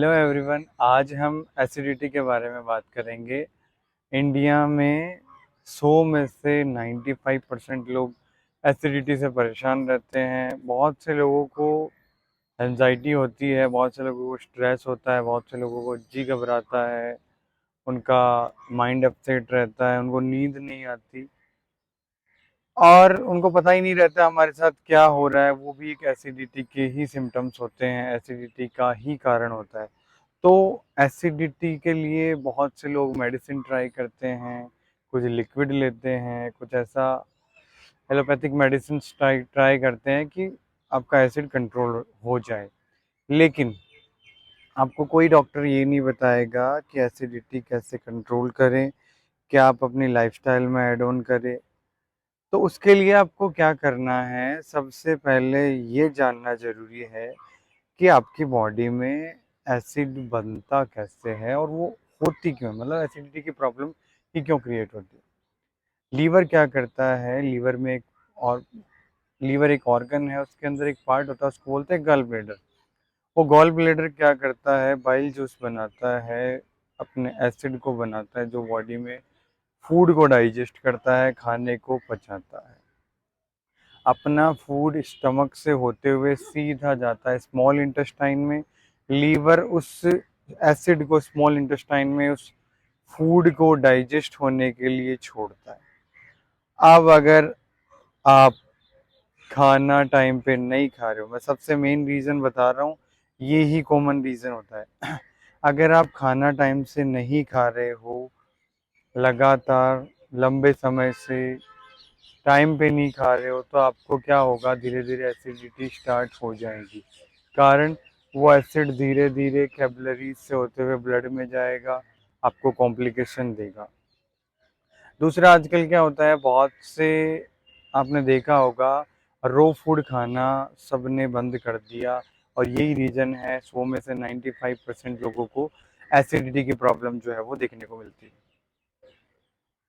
Hello everyone, आज हम acidity के बारे में बात करेंगे। इंडिया में 100 में से 95% लोग एसिडिटी से परेशान रहते हैं। बहुत से लोगों को एंजाइटी होती है, बहुत से लोगों को स्ट्रेस होता है, बहुत से लोगों को जी घबराता है, उनका माइंड अपसेट रहता है, उनको नींद नहीं आती और उनको पता ही नहीं रहता हमारे साथ क्या हो रहा है। वो भी एक एसिडिटी के ही सिम्टम्स होते हैं, एसिडिटी का ही कारण होता है। तो एसिडिटी के लिए बहुत से लोग मेडिसिन ट्राई करते हैं, कुछ लिक्विड लेते हैं, कुछ ऐसा एलोपैथिक मेडिसिन ट्राई ट्राई करते हैं कि आपका एसिड कंट्रोल हो जाए। लेकिन आपको कोई डॉक्टर ये नहीं बताएगा कि एसिडिटी कैसे कंट्रोल करें, क्या आप अपनी लाइफस्टाइल में ऐड ऑन करें। तो उसके लिए आपको क्या करना है, सबसे पहले ये जानना ज़रूरी है कि आपकी बॉडी में एसिड बनता कैसे है और वो होती क्यों है, मतलब एसिडिटी की प्रॉब्लम ही क्यों क्रिएट होती है। लीवर क्या करता है, और लीवर एक ऑर्गन है, उसके अंदर एक पार्ट होता है, उसको बोलते हैं गॉल ब्लेडर। वो गॉल ब्लेडर क्या करता है, बाइल जूस बनाता है, अपने एसिड को बनाता है जो बॉडी में फूड को डाइजेस्ट करता है, खाने को पचाता है। अपना फूड स्टमक से होते हुए सीधा जाता है स्मॉल इंटेस्टाइन में। लीवर उस एसिड को स्मॉल इंटेस्टाइन में उस फूड को डाइजेस्ट होने के लिए छोड़ता है। अब अगर आप खाना टाइम पे नहीं खा रहे हो, मैं सबसे मेन रीज़न बता रहा हूँ, ये ही कॉमन रीज़न होता है। अगर आप खाना टाइम से नहीं खा रहे हो, लगातार लंबे समय से टाइम पे नहीं खा रहे हो, तो आपको क्या होगा, धीरे धीरे एसिडिटी स्टार्ट हो जाएगी। कारण वो एसिड धीरे धीरे कैपिलरीज से होते हुए ब्लड में जाएगा, आपको कॉम्प्लिकेशन देगा। दूसरा, आजकल क्या होता है, बहुत से आपने देखा होगा रो फूड खाना सबने बंद कर दिया, और यही रीज़न है 100 में से 95% लोगों को एसिडिटी की प्रॉब्लम जो है वो देखने को मिलती है।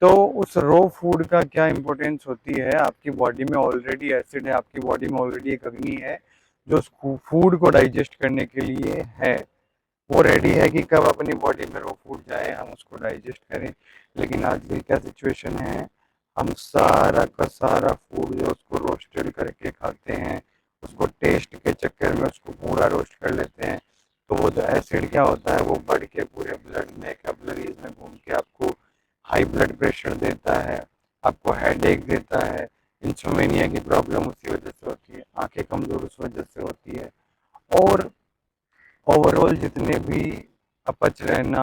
तो उस रो फूड का क्या इम्पोर्टेंस होती है, आपकी बॉडी में ऑलरेडी एसिड है, आपकी बॉडी में ऑलरेडी एक अग्नि है जो उस फूड को डाइजेस्ट करने के लिए है। वो रेडी है कि कब अपनी बॉडी में रो फूड जाए, हम उसको डाइजेस्ट करें। लेकिन आजकल क्या सिचुएशन है, हम सारा का सारा फूड जो उसको रोस्टेड करके खाते हैं, उसको टेस्ट के चक्कर में उसको पूरा रोस्ट कर लेते हैं। तो वो जो एसिड क्या होता है, वो बढ़ के पूरे ब्लड में कैपिलरीज में घूम के आपको हाई ब्लड प्रेशर देता है, आपको हेडेक देता है, इंसोमेनिया की प्रॉब्लम उसी वजह से होती है, आंखें कमजोर उस वजह से होती है। और ओवरऑल जितने भी अपच रहना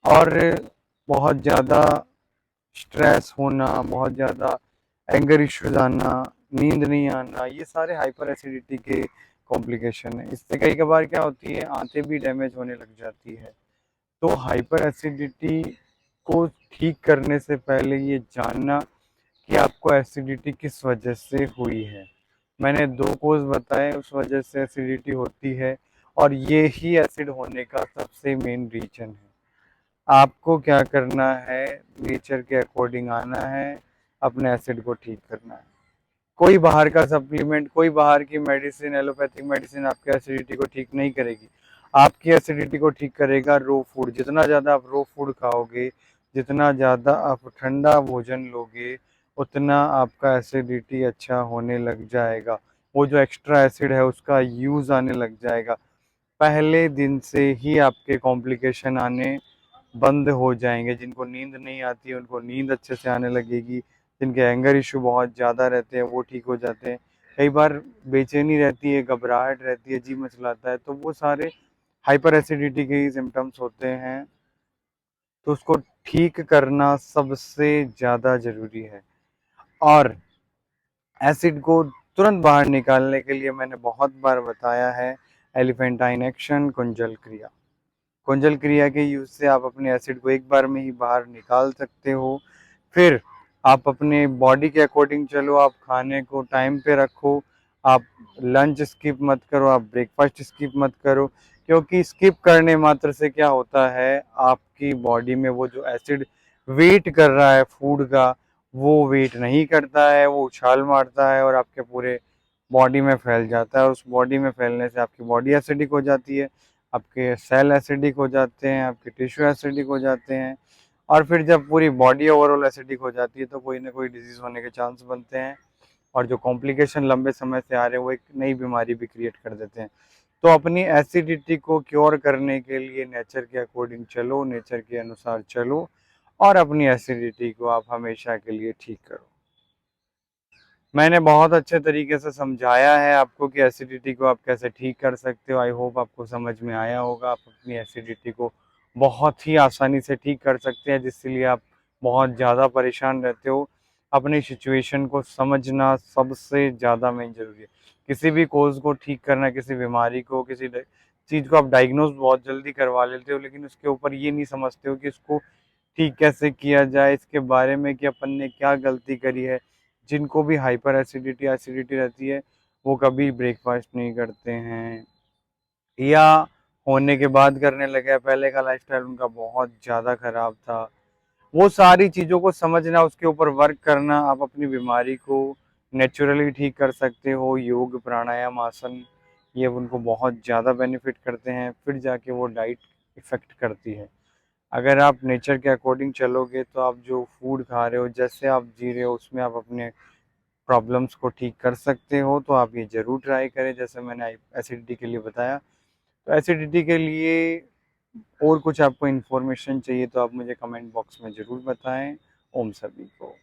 और बहुत ज़्यादा स्ट्रेस होना, बहुत ज़्यादा एंगर इश्यूज आना, नींद नहीं आना, ये सारे हाइपर एसिडिटी के कॉम्प्लिकेशन है। इससे कई कबार क्या होती है, आंतें भी डैमेज होने लग जाती है। तो हाइपर एसिडिटी को ठीक करने से पहले ये जानना कि आपको एसिडिटी किस वजह से हुई है। मैंने 2 कोज़ बताए उस वजह से एसिडिटी होती है, और ये ही एसिड होने का सबसे मेन रीज़न है। आपको क्या करना है, नेचर के अकॉर्डिंग आना है, अपने एसिड को ठीक करना है। कोई बाहर का सप्लीमेंट, कोई बाहर की मेडिसिन, एलोपैथिक मेडिसिन आपकी एसिडिटी को ठीक नहीं करेगी। आपकी एसिडिटी को ठीक करेगा रो फूड। जितना ज़्यादा आप रो फूड खाओगे, जितना ज़्यादा आप ठंडा भोजन लोगे, उतना आपका एसिडिटी अच्छा होने लग जाएगा। वो जो एक्स्ट्रा एसिड है उसका यूज़ आने लग जाएगा। पहले दिन से ही आपके कॉम्प्लिकेशन आने बंद हो जाएंगे। जिनको नींद नहीं आती है उनको नींद अच्छे से आने लगेगी, जिनके एंगर इशू बहुत ज़्यादा रहते हैं वो ठीक हो जाते हैं। कई बार बेचैनी रहती है, घबराहट रहती है, जी मचलाता है, तो वो सारे हाइपर एसिडिटी के ही सिम्टम्स होते हैं। तो उसको ठीक करना सबसे ज़्यादा ज़रूरी है। और एसिड को तुरंत बाहर निकालने के लिए मैंने बहुत बार बताया है, एलिफेंटाइन एक्शन, कुंजल क्रिया। कुंजल क्रिया के यूज से आप अपने एसिड को एक बार में ही बाहर निकाल सकते हो। फिर आप अपने बॉडी के अकॉर्डिंग चलो, आप खाने को टाइम पे रखो, आप लंच स्किप मत करो, आप ब्रेकफास्ट स्किप मत करो। क्योंकि स्किप करने मात्र से क्या होता है, आपकी बॉडी में वो जो एसिड वेट कर रहा है फूड का, वो वेट नहीं करता है, वो उछाल मारता है और आपके पूरे बॉडी में फैल जाता है। उस बॉडी में फैलने से आपकी बॉडी एसिडिक हो जाती है। आपके सेल एसिडिक हो जाते हैं, आपके टिश्यू एसिडिक हो जाते हैं, और फिर जब पूरी बॉडी ओवरऑल एसिडिक हो जाती है तो कोई ना कोई डिजीज़ होने के चांस बनते हैं, और जो कॉम्प्लिकेशन लंबे समय से आ रहे हैं वो एक नई बीमारी भी क्रिएट कर देते हैं। तो अपनी एसिडिटी को क्योर करने के लिए नेचर के अकॉर्डिंग चलो, नेचर के अनुसार चलो, और अपनी एसिडिटी को आप हमेशा के लिए ठीक करो। मैंने बहुत अच्छे तरीके से समझाया है आपको कि एसिडिटी को आप कैसे ठीक कर सकते हो। आई होप आपको समझ में आया होगा। आप अपनी एसिडिटी को बहुत ही आसानी से ठीक कर सकते हैं, जिसके लिए आप बहुत ज़्यादा परेशान रहते हो। अपनी सिचुएशन को समझना सबसे ज़्यादा मेन ज़रूरी है। किसी भी कोज़ को ठीक करना, किसी बीमारी को, किसी चीज़ को आप डायग्नोज बहुत जल्दी करवा लेते हो, लेकिन उसके ऊपर ये नहीं समझते हो कि इसको ठीक कैसे किया जाए, इसके बारे में कि अपन ने क्या गलती करी है। जिनको भी हाइपर एसिडिटी एसिडिटी रहती है, वो कभी ब्रेकफास्ट नहीं करते हैं, या होने के बाद करने लगे। पहले का लाइफस्टाइल उनका बहुत ज़्यादा खराब था। वो सारी चीज़ों को समझना, उसके ऊपर वर्क करना, आप अपनी बीमारी को नेचुरली ठीक कर सकते हो। योग, प्राणायाम, आसन, ये उनको बहुत ज़्यादा बेनिफिट करते हैं। फिर जाके वो डाइट इफ़ेक्ट करती है। अगर आप नेचर के अकॉर्डिंग चलोगे तो आप जो फूड खा रहे हो, जैसे आप जी रहे हो, उसमें आप अपने प्रॉब्लम्स को ठीक कर सकते हो। तो आप ये ज़रूर ट्राई करें, जैसे मैंने एसिडिटी के लिए बताया। तो एसिडिटी के लिए और कुछ आपको इन्फॉर्मेशन चाहिए तो आप मुझे कमेंट बॉक्स में ज़रूर बताएं। ओम सभी को।